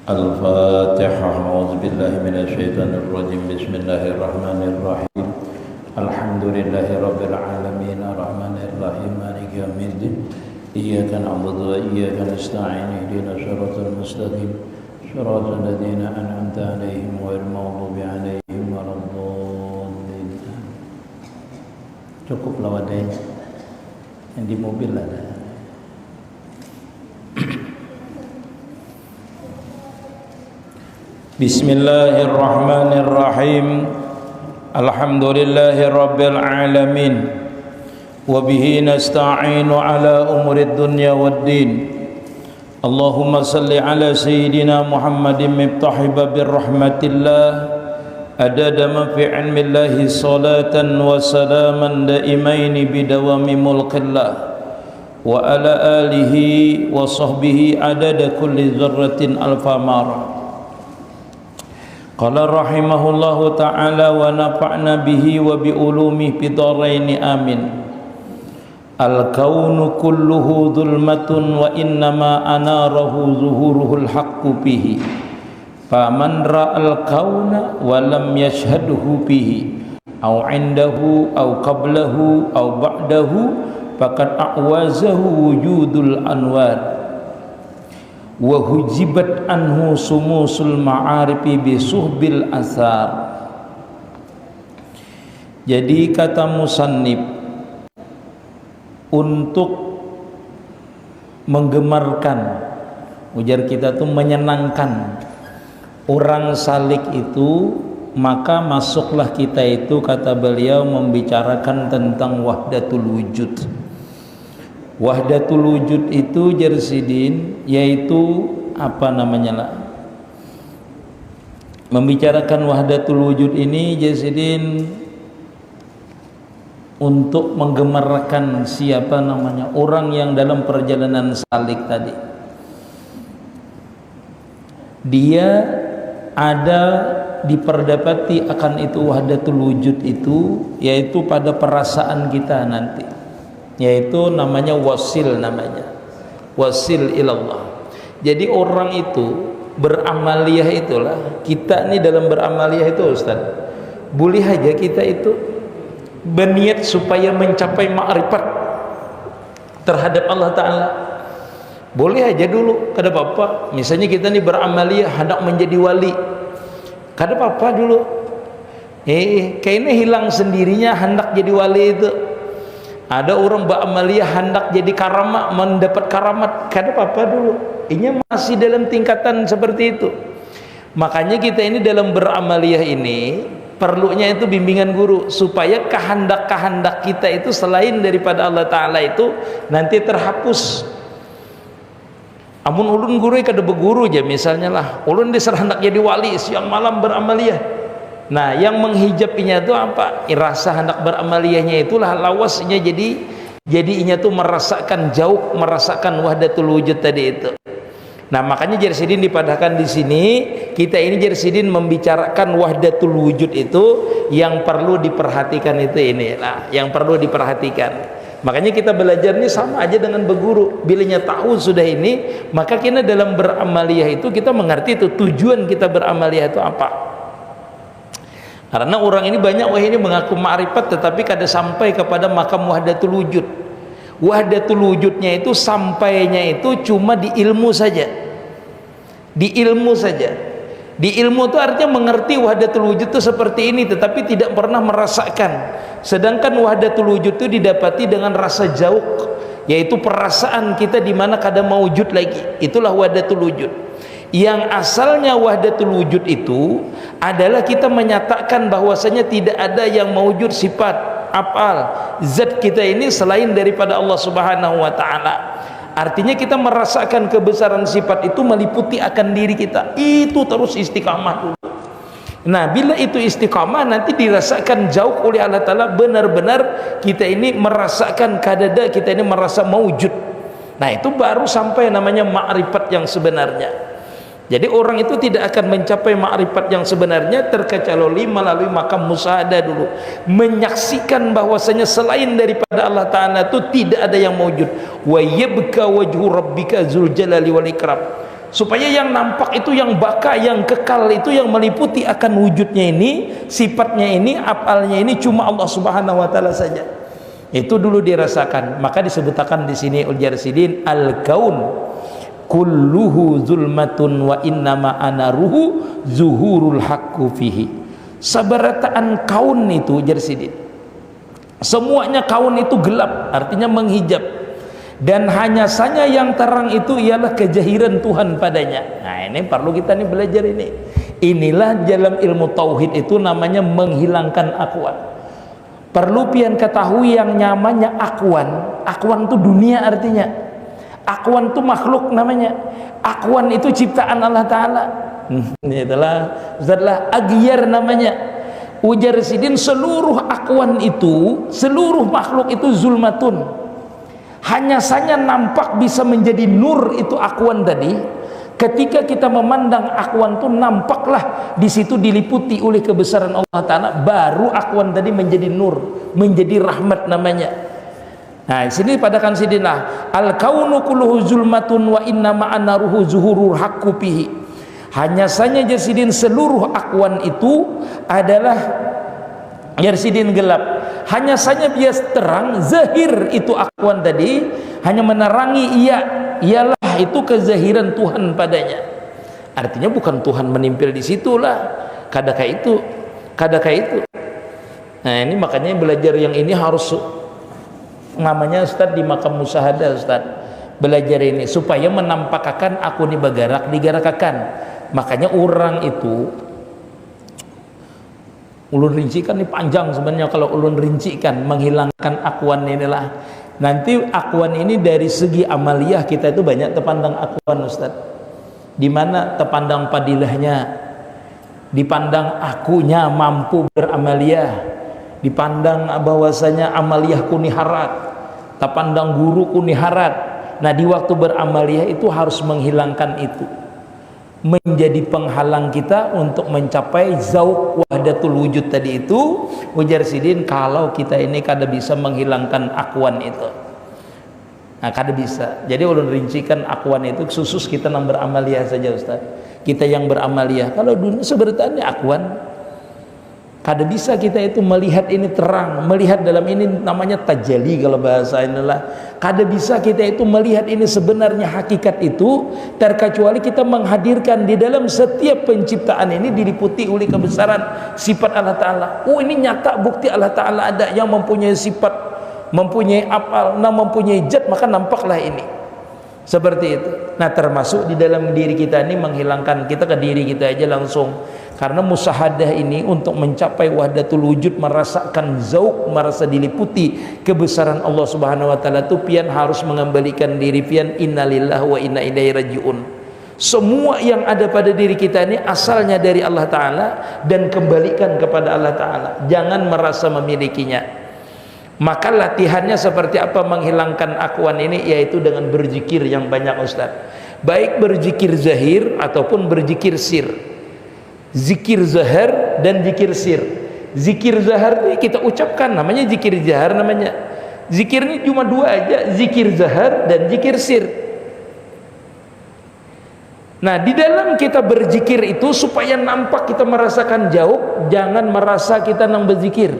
الفاتحة. أعوذ بالله من الشيطان الرجيم. بسم الله الرحمن الرحيم. الحمد لله رب العالمين الرحمن الرحيم مالك يوم الدين. إياك نعبد وإياك نستعين. اهدنا الصراط المستقيم صراط الذين أنعمت عليهم غير المغضوب عليهم ولا الضالين. Cukup lawadanya yang di mobil ada. Bismillahirrahmanirrahim. Alhamdulillahi rabbil alamin. Wa bihi nasta'inu ala umurid dunya waddin. Allahumma salli ala sayyidina Muhammadin miftahi babir rahmatillah. Adada ma fi ilmillahi salatan wa salaman daimaini bidawami mulkillah. Wa ala alihi wa sahbihi adada kulli dzarratin alfa marra. Qala rahimahullahu ta'ala wa nafa'na bihi wa bi ulumihi bidaraini amin. Al-kaunu kulluhu dhulmatun wa innama anarahu zuhuruhul haqqu bihi. Faman ra'al kauna wa lam yashhadhu bihi aw 'indahu aw qablahu aw ba'dahu faqad a'wazahu wujudul anwar wa hujibat anhu sumusul ma'arifi bisuhbil asar. Jadi kata musannif, untuk menggemarkan, ujar kita tuh menyenangkan orang salik itu, maka masuklah kita itu, kata beliau, membicarakan tentang wahdatul wujud. Wahdatul wujud itu Jersidin, yaitu apa namanya lah, membicarakan wahdatul wujud ini Jersidin untuk menggemarkan siapa namanya orang yang dalam perjalanan salik tadi. Dia ada diperdapati akan itu wahdatul wujud itu, yaitu pada perasaan kita nanti, yaitu namanya wasil, namanya wasil ilallah. Jadi orang itu beramaliyah, itulah kita ini dalam beramaliyah itu Ustaz, boleh aja kita itu berniat supaya mencapai ma'rifat terhadap Allah Ta'ala. Boleh aja dulu, kada apa-apa. Misalnya kita ini beramaliyah hendak menjadi wali, kada apa-apa dulu. Kayaknya hilang sendirinya hendak jadi wali itu. Ada orang beramaliyah hendak jadi karamat, mendapat karamat, kada apa-apa dulu. Ini masih dalam tingkatan seperti itu. Makanya kita ini dalam beramaliyah ini perlunya itu bimbingan guru, supaya kehendak-kehendak kita itu selain daripada Allah Ta'ala itu nanti terhapus. Amun ulun guru kada beguru aja, misalnya lah ulun diserah hendak jadi wali, siang malam beramaliyah. Nah, yang menghijabinya itu apa? Rasa hendak beramaliyahnya itulah lawasnya, jadi inya tuh merasakan jauh, merasakan wahdatul wujud tadi itu. Nah, makanya Jersidin dipadahkan di sini, kita ini Jersidin membicarakan wahdatul wujud itu yang perlu diperhatikan itu ini. Nah, yang perlu diperhatikan. Makanya kita belajarnya sama aja dengan berguru. Bilanya tahu sudah ini, maka kita dalam beramaliyah itu kita mengerti itu tujuan kita beramaliyah itu apa. Karena orang ini banyak ini mengaku ma'rifat tetapi kada sampai kepada makam wahdatul wujud. Wahdatul wujudnya itu sampainya itu cuma di ilmu saja. Di ilmu saja. Di ilmu itu artinya mengerti wahdatul wujud itu seperti ini, tetapi tidak pernah merasakan. Sedangkan wahdatul wujud itu didapati dengan rasa jauh, yaitu perasaan kita di mana kada maujud lagi. Itulah wahdatul wujud. Yang asalnya wahdatul wujud itu adalah kita menyatakan bahwasanya tidak ada yang maujud sifat af'al zat kita ini selain daripada Allah Subhanahu wa ta'ala. Artinya kita merasakan kebesaran sifat itu meliputi akan diri kita. Itu terus istiqamah dulu. Nah, bila itu istiqamah nanti dirasakan jauh oleh Allah Ta'ala, benar-benar kita ini merasakan kadada, kita ini merasa maujud. Nah, itu baru sampai namanya ma'rifat yang sebenarnya. Jadi orang itu tidak akan mencapai ma'rifat yang sebenarnya terkecuali melalui makam musyahadah dulu, menyaksikan bahwasanya selain daripada Allah Ta'ala itu tidak ada yang mewujud. Wa yabka wajhu rabbika dzul jalali wal ikram. supaya yang nampak itu, yang baka, yang kekal itu, yang meliputi akan wujudnya ini, sifatnya ini, afalnya ini cuma Allah Subhanahu wa taala saja. Itu dulu dirasakan. Maka disebutkan di sini Ujar Sidin, al-kaun kulluhu zulmatun wa innama anaruhu zuhurul haqqu fihi. Sabarataan kaun itu Ujar Sidin, semuanya kaun itu gelap, artinya menghijab, dan hanya saja yang terang itu ialah kejahiran Tuhan padanya. Nah ini perlu kita nih belajar ini. Inilah dalam ilmu tauhid itu namanya menghilangkan akuan. Perlu pian ketahui yang namanya akuan. Akuan itu dunia artinya. Akuan itu makhluk namanya. Akuan itu ciptaan Allah Ta'ala. Itulah aghyar namanya. Ujar Sidin, seluruh akuan itu, seluruh makhluk itu zulmatun. Hanya saja nampak bisa menjadi nur itu akuan tadi. Ketika kita memandang akuan itu, nampaklah di situ diliputi oleh kebesaran Allah Ta'ala, baru akuan tadi menjadi nur, menjadi rahmat namanya. Nah sini padakan sidinlah, al-kaunu kulluhu zulmatun wa inna ma'anaruhu zuhurul haqqu fihi. Hanya saja Jarsidin seluruh akuan itu adalah Jarsidin gelap. Hanya saja bias terang, zahir itu akuan tadi hanya menerangi ialah itu kezahiran Tuhan padanya. Artinya bukan Tuhan menimpil di situlah. Kadakah itu. Nah ini makanya belajar yang ini harus namanya Ustaz di makam musyahadah Ustaz. Belajar ini supaya menampakkan aku ini digarakakan. Makanya orang itu ulun rincikan ini panjang sebenarnya. Kalau ulun rincikan menghilangkan akuan inilah, nanti akuan ini dari segi amaliyah kita itu banyak terpandang akuan Ustaz. Dimana terpandang padilahnya, dipandang akunya mampu beramaliyah, dipandang bahwasanya amaliyah kuniharat, terpandang guru kuniharat. Nah di waktu beramaliyah itu harus menghilangkan itu, menjadi penghalang kita untuk mencapai zauq wahdatul wujud tadi itu. Ujar Sidin, kalau kita ini kada bisa menghilangkan akuan itu, nah kada bisa. Jadi ulun rincikan akuan itu khusus kita yang beramaliyah saja Ustaz. Kita yang beramaliyah, kalau dunia sebenarnya akuan kada bisa kita itu melihat ini terang, melihat dalam ini namanya tajalli kalau bahasa inilah. Kada bisa kita itu melihat ini sebenarnya hakikat itu, terkecuali kita menghadirkan di dalam setiap penciptaan ini diliputi oleh kebesaran sifat Allah Ta'ala. Oh ini nyata bukti Allah Ta'ala ada yang mempunyai sifat, mempunyai afal, mempunyai zat, maka nampaklah ini seperti itu. Nah termasuk di dalam diri kita ini menghilangkan, kita ke diri kita aja langsung. Karena musyahadah ini untuk mencapai wahdatul wujud, merasakan zauq, merasa diliputi kebesaran Allah Subhanahu wa taala, itu pian harus mengembalikan diri pian innalillahi wa inna ilaihi rajiun. Semua yang ada pada diri kita ini asalnya dari Allah Ta'ala dan kembalikan kepada Allah Ta'ala. Jangan merasa memilikinya. Maka latihannya seperti apa menghilangkan akuan ini? Yaitu dengan berzikir yang banyak Ustaz. Baik berzikir zahir ataupun berzikir sir. Zikir zahar dan zikir sir. Zikir zahar ini kita ucapkan, namanya zikir zahar namanya. Zikir ini cuma dua aja, zikir zahar dan zikir sir. Nah di dalam kita berzikir itu supaya nampak kita merasakan jauh, jangan merasa kita nang berzikir,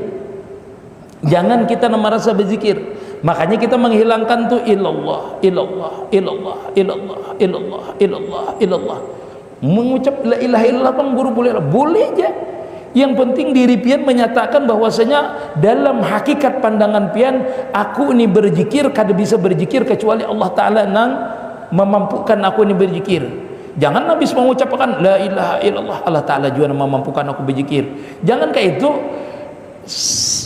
jangan kita nang merasa berzikir. Makanya kita menghilangkan tuh ilallah, ilallah, ilallah, ilallah, ilallah, ilallah, ilallah. Mengucap la ilaha illallah bang guru boleh aja. Yang penting diri pian menyatakan bahwasanya dalam hakikat pandangan pian, aku ini berzikir kada bisa berzikir kecuali Allah Ta'ala nang memampukan aku ini berzikir. Jangan habis mengucapkan la ilaha illallah, Allah Ta'ala juga memampukan aku berzikir. Jangan kayak itu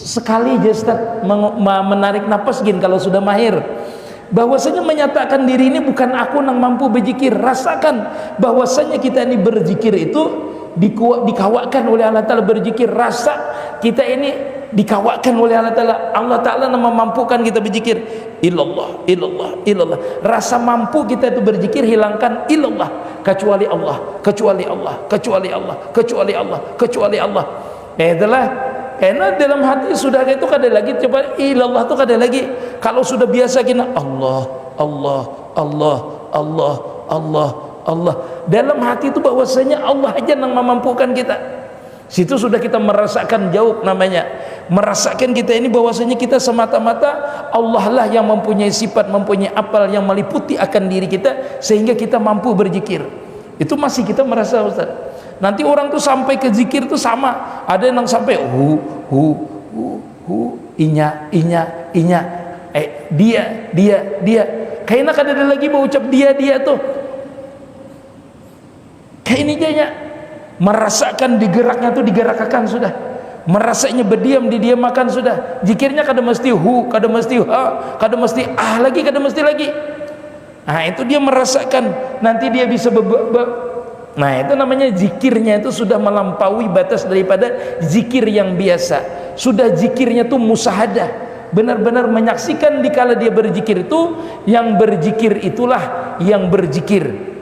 sekali aja Ustaz menarik nafas gini kalau sudah mahir. Bahwasanya menyatakan diri ini bukan aku yang mampu berzikir. Rasakan bahwasanya kita ini berzikir itu dikawakkan oleh Allah Ta'ala berzikir. Rasa kita ini dikawakkan oleh Allah Ta'ala. Allah Ta'ala yang memampukan kita berzikir. Ilallah, ilallah, ilallah. Rasa mampu kita itu berzikir hilangkan ilallah. Kecuali Allah, kecuali Allah, kecuali Allah, kecuali Allah, kecuali Allah. Itulah. Karena dalam hati sudah itu kada lagi, coba ilallah itu kada lagi. Kalau sudah biasa kita Allah, Allah, Allah, Allah, Allah, Allah. Dalam hati itu bahwasanya Allah aja yang memampukan kita. Situ sudah kita merasakan jauh namanya. Merasakan kita ini bahwasanya kita semata-mata Allah lah yang mempunyai sifat, mempunyai apal yang meliputi akan diri kita sehingga kita mampu berzikir. Itu masih kita merasa, Ustaz. Nanti orang tuh sampai ke zikir tuh sama. Ada yang sampai inya, dia. Kayaknya kan ada lagi mau ucap dia tuh. Kayak ini jadinya merasakan digeraknya tuh digerakkan sudah. Merasanya berdiam didiamakan sudah. Zikirnya kada mesti kada mesti kada mesti lagi, kada mesti lagi. Nah, itu dia merasakan nanti dia bisa nah, itu namanya zikirnya itu sudah melampaui batas daripada zikir yang biasa. Sudah zikirnya tuh musahadah. Benar-benar menyaksikan dikala dia berzikir itu, yang berzikir itulah yang berzikir.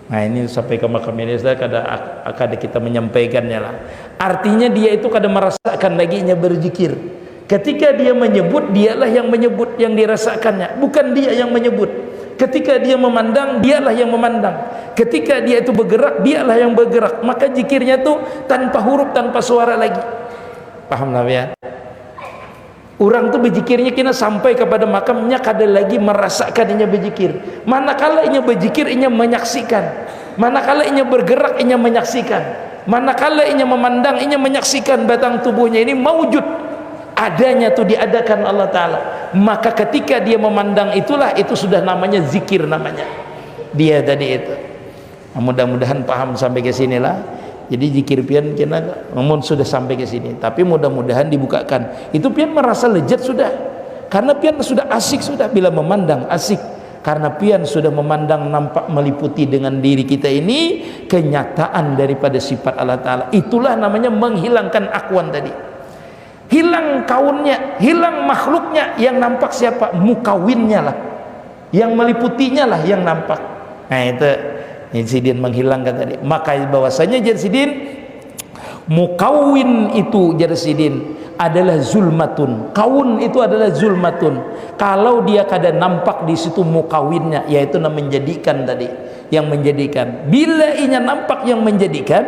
Nah, ini sampai ke makam ini kada kita menyampaikannya lah. Artinya dia itu kada merasakan lagi nya berzikir. Ketika dia menyebut, dialah yang menyebut, yang dirasakannya, bukan dia yang menyebut. Ketika dia memandang, dialah yang memandang. Ketika dia itu bergerak, dialah yang bergerak. Maka zikirnya itu tanpa huruf, tanpa suara lagi. Paham lah ya? Orang tu berzikirnya kena sampai kepada makamnya kada lagi merasakan inya berzikir. Manakala inya berzikir, inya menyaksikan. Manakala inya bergerak, inya menyaksikan. Manakala inya memandang, inya menyaksikan batang tubuhnya ini maujud. Adanya tu diadakan Allah Ta'ala. Maka ketika dia memandang itulah, itu sudah namanya zikir namanya. Dia tadi itu. Mudah-mudahan paham sampai ke sinilah. Jadi zikir pian kena namun sudah sampai ke sini, tapi mudah-mudahan dibukakan. Itu pian merasa lezat sudah. Karena pian sudah asik sudah bila memandang asik. Karena pian sudah memandang nampak meliputi dengan diri kita ini kenyataan daripada sifat Allah Ta'ala. Itulah namanya menghilangkan akwan tadi. Hilang kaunnya, hilang makhluknya, yang nampak siapa? Mukawinnya lah. Yang meliputinya lah yang nampak. Nah, itu Jarsidin menghilangkan tadi. Maka bahwasanya Jarsidin mukawin itu Jarsidin adalah zulmatun. Kaun itu adalah zulmatun. Kalau dia kada nampak di situ mukawinnya, yaitu menjadikan tadi, yang menjadikan. Bila inya nampak yang menjadikan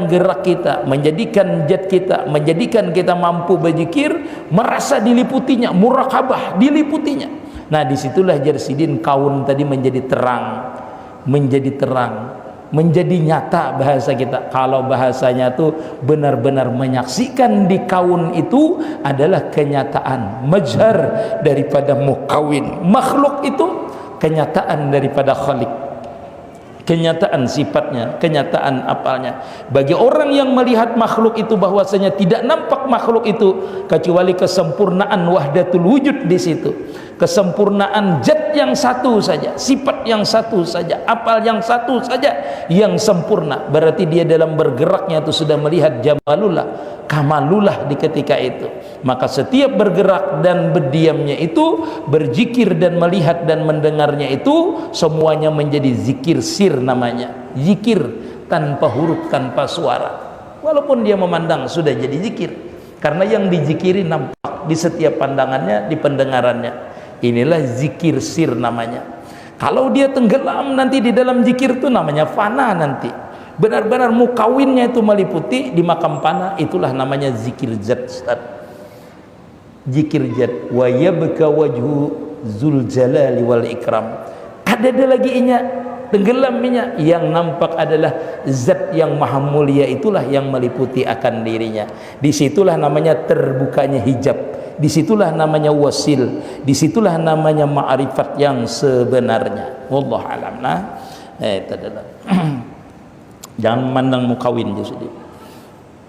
gerak kita, menjadikan jad kita, menjadikan kita mampu berzikir, merasa diliputinya, murakabah diliputinya. Nah, disitulah Jarsidin kaun tadi menjadi terang. Menjadi nyata bahasa kita. Kalau bahasanya tuh benar-benar menyaksikan di kaun itu adalah kenyataan majhar daripada mukawin. Makhluk itu kenyataan daripada khalik, kenyataan sifatnya, kenyataan apalnya. Bagi orang yang melihat makhluk itu bahwasanya tidak nampak makhluk itu kecuali kesempurnaan wahdatul wujud di situ. Kesempurnaan zat yang satu saja, sifat yang satu saja, apal yang satu saja yang sempurna. Berarti dia dalam bergeraknya itu sudah melihat jamalullah, kamalullah di ketika itu. Maka setiap bergerak dan berdiamnya itu, berzikir dan melihat dan mendengarnya itu semuanya menjadi zikir sir namanya. Zikir tanpa huruf, tanpa suara. Walaupun dia memandang sudah jadi zikir. Karena yang dizikiri nampak di setiap pandangannya, di pendengarannya. Inilah zikir sir namanya. Kalau dia tenggelam nanti di dalam zikir itu namanya fana nanti. Benar-benar mukawinnya itu meliputi di makam fana, itulah namanya zikir zat. Zikir zat. Wa yabka wajhu zul jalali wal ikram. Ada lagi inya tenggelamnya, yang nampak adalah zat yang maha mulia, itulah yang meliputi akan dirinya. Disitulah namanya terbukanya hijab. Disitulah namanya wasil, disitulah namanya ma'rifat yang sebenarnya. Wallahu alam. Nah, itu adalah jangan memandang mukawin jadi.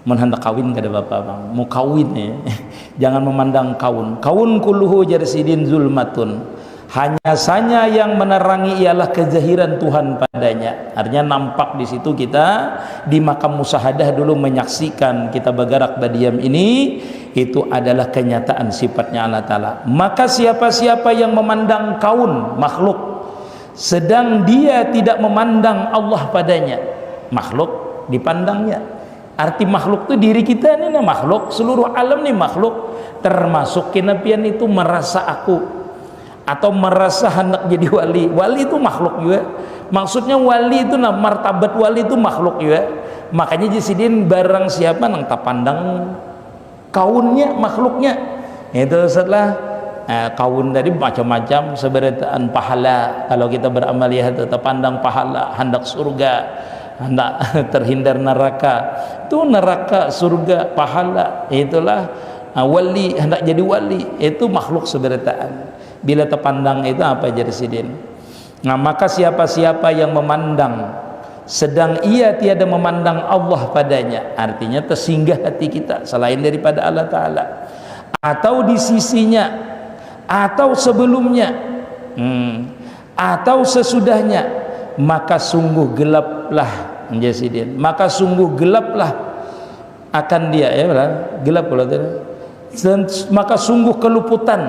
Menhendak kawin kada bapak bang. Mukawin ya. Jangan memandang kaun. Kaun kulluhu Jarsidin zulmatun. Hanya saja yang menerangi ialah kezahiran Tuhan padanya. Artinya nampak di situ kita di makam musyahadah dulu menyaksikan kita bergerak berdiam ini, itu adalah kenyataan sifatnya Allah Ta'ala. Maka siapa-siapa yang memandang kaun makhluk sedang dia tidak memandang Allah padanya, makhluk dipandangnya. Arti makhluk itu diri kita ini makhluk, seluruh alam ini makhluk, termasuk kenabian itu merasa aku atau merasa hendak jadi wali. Wali itu makhluk juga. Maksudnya wali itu martabat wali itu makhluk ya. Makanya jisidin barang siapa nang tak pandang kaunnya makhluknya. Itu setelah kaun tadi macam-macam seberataan pahala. Kalau kita beramal ya tak pandang pahala, hendak surga, hendak terhindar neraka. Itu neraka, surga, pahala. Itulah wali, hendak jadi wali. Itu makhluk seberataan. Bila terpandang itu apa jadi sidin. Nah, maka siapa-siapa yang memandang sedang ia tiada memandang Allah padanya, artinya tersinggah hati kita selain daripada Allah Ta'ala, atau di sisinya, atau sebelumnya, atau sesudahnya, maka sungguh gelaplah jasidin, maka sungguh gelaplah akan dia, ya gelap pula tadi. Maka sungguh keluputan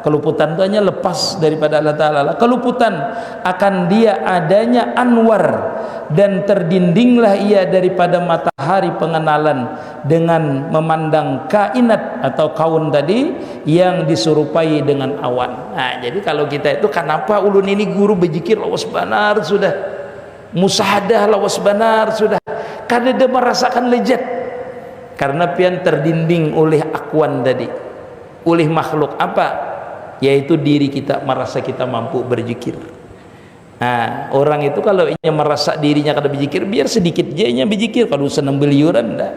itu hanya lepas daripada Allah Ta'ala, keluputan akan dia adanya anwar, dan terdindinglah ia daripada matahari pengenalan dengan memandang kainat atau kaun tadi yang diserupai dengan awan. Nah, jadi kalau kita itu kenapa ulun ini guru berzikir lawas benar sudah, musahadah lawas benar sudah, karena dia merasakan lezat, karena pian terdinding oleh akwan tadi, oleh makhluk apa, yaitu diri kita, merasa kita mampu berzikir. Nah, orang itu kalau ia merasa dirinya kada berzikir, biar sedikit je nya berzikir, kalau senang beliuran dah.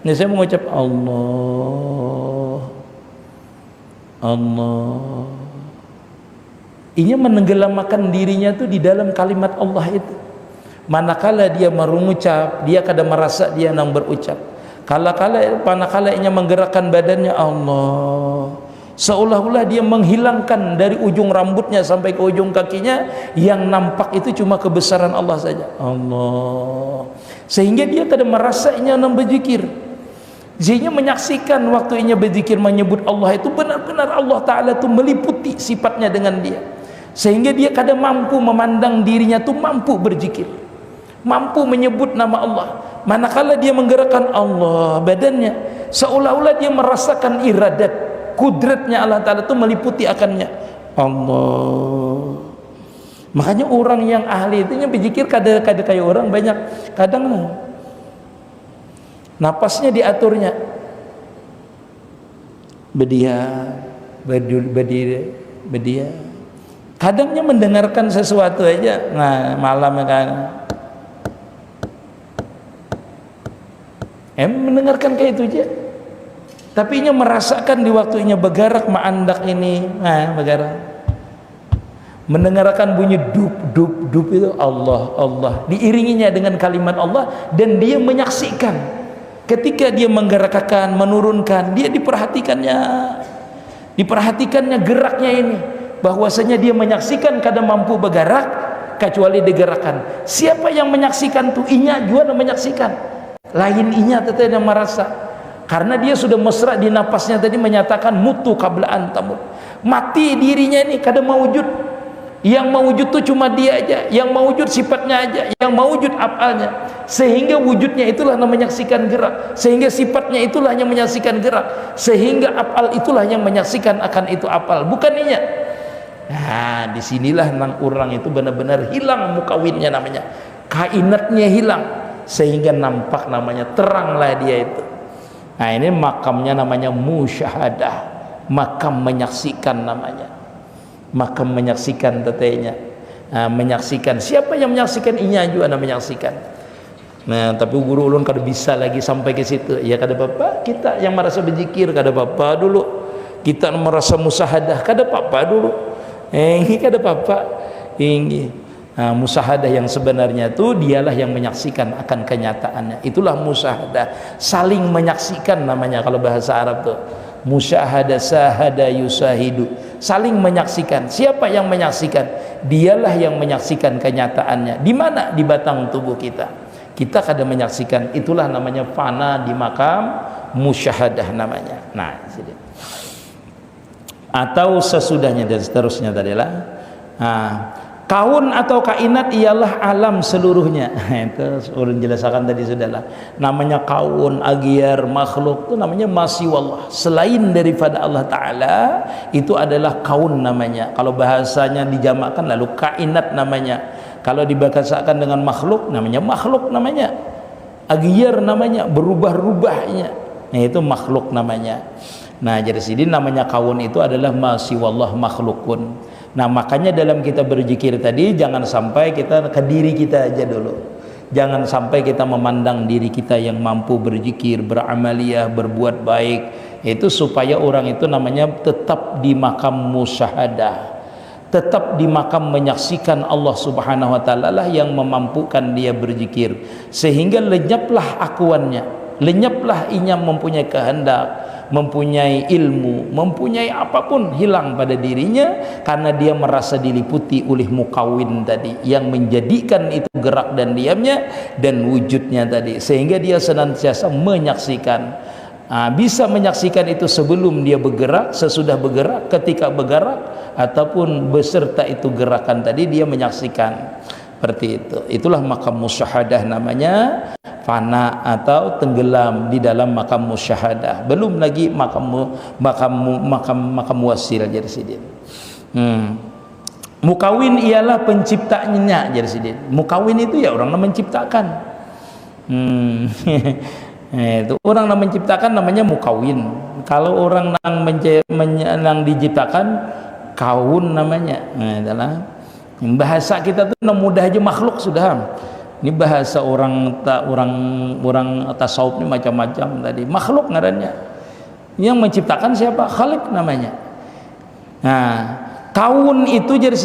Ini saya mengucap Allah, Allah. Inya menenggelamkan dirinya tu di dalam kalimat Allah itu. Manakala dia mengucap, dia kada merasa dia nang berucap. Manakala inya menggerakkan badannya, Allah, seolah-olah dia menghilangkan dari ujung rambutnya sampai ke ujung kakinya, yang nampak itu cuma kebesaran Allah saja, Allah, sehingga dia kada merasa inya nang berzikir. Dia menyaksikan waktu inya berzikir menyebut Allah itu benar-benar Allah Ta'ala itu meliputi sifatnya dengan dia, sehingga dia kada mampu memandang dirinya tu mampu berzikir, mampu menyebut nama Allah. Manakala dia menggerakkan Allah badannya, seolah-olah dia merasakan iradat, kudratnya Allah Ta'ala itu meliputi akannya, Allah. Makanya orang yang ahli itu berzikir kada kayak orang banyak, kadang napasnya diaturnya, berdia, kadangnya mendengarkan sesuatu aja. Nah, malam kan mendengarkan kayak itu aja, tapi inya merasakan di waktu inya bergerak maandak ini, bergerak, mendengarkan bunyi dup dup dup itu, Allah Allah, diiringinya dengan kalimat Allah, dan dia menyaksikan ketika dia menggerakkan, menurunkan, dia diperhatikannya geraknya ini, bahwasanya dia menyaksikan kada mampu bergerak kecuali digerakkan. Siapa yang menyaksikan tuh? Inya juga menyaksikan, lain inya teteh yang merasa, karena dia sudah mesra di napasnya tadi menyatakan mutu qablaan tamut, mati dirinya ini kada mewujud. Yang mewujud tuh cuma dia aja, yang mewujud sifatnya aja, yang mewujud afalnya, sehingga wujudnya itulah yang menyaksikan gerak, sehingga sifatnya itulah yang menyaksikan gerak, sehingga afal itulah yang menyaksikan akan itu afal, bukan inya. Nah, disinilah nang orang itu benar-benar hilang mukawinnya, namanya kainatnya hilang, sehingga nampak namanya teranglah dia itu. Nah, ini makamnya namanya musyahadah, makam menyaksikan namanya, makam menyaksikan tetenya. Menyaksikan, siapa yang menyaksikan? Inya juga menyaksikan. Nah, tapi guru ulun kada bisa lagi sampai ke situ. Ya kada apa-apa, kita yang merasa berzikir kada apa-apa dulu, kita merasa musyahadah kada apa-apa dulu, ini kada apa-apa ini. Musyahadah yang sebenarnya itu dialah yang menyaksikan akan kenyataannya, itulah musyahadah, saling menyaksikan namanya kalau bahasa Arab tuh. Musyahadah, sahada yusahidu, saling menyaksikan. Siapa yang menyaksikan? Dialah yang menyaksikan kenyataannya. Di mana? Di batang tubuh kita. Kita kada menyaksikan, itulah namanya fana di makam musyahadah namanya. Nah, atau sesudahnya dan seterusnya tadilah. Kaun atau kainat ialah alam seluruhnya. Itu ulun jelaskan tadi sudahlah. Namanya kaun, agiar, makhluk itu namanya masiwallah, selain daripada Allah Ta'ala, itu adalah kaun namanya. Kalau bahasanya dijamakkan lalu kainat namanya. Kalau dibahasakan dengan makhluk namanya aghyar, namanya berubah-rubahnya. Nah, itu makhluk namanya. Nah, jadi sini namanya kaun itu adalah ma siwallah makhlukun. Nah, makanya dalam kita berzikir tadi jangan sampai kita ke diri kita aja dulu. Jangan sampai kita memandang diri kita yang mampu berzikir, beramaliyah, berbuat baik. Itu supaya orang itu namanya tetap di makam musyahadah, tetap di makam menyaksikan Allah Subhanahu wa taala lah yang memampukan dia berzikir, sehingga lenyaplah akuannya, lenyaplah inya mempunyai kehendak, mempunyai ilmu, mempunyai apapun, hilang pada dirinya karena dia merasa diliputi oleh mukawin tadi yang menjadikan itu gerak dan diamnya dan wujudnya tadi, sehingga dia senantiasa menyaksikan. Bisa menyaksikan itu sebelum dia bergerak, sesudah bergerak, ketika bergerak, ataupun beserta itu gerakan tadi dia menyaksikan. Seperti itu. Itulah makam musyahadah namanya, fana atau tenggelam di dalam makam musyahadah. Belum lagi makam wasil jadi sidin. Mukawin ialah penciptanya jadi sidin. Mukawin itu ya orang yang menciptakan. Itu orang yang menciptakan namanya mukawin. Kalau orang yang diciptakan kaun namanya. Nah, adalah bahasa kita tuh mudah aja makhluk sudah. Ini bahasa orang tasawuf ini macam-macam tadi. Makhluk ngarannya. Yang menciptakan siapa? Khalik namanya. Nah, kaun itu jadi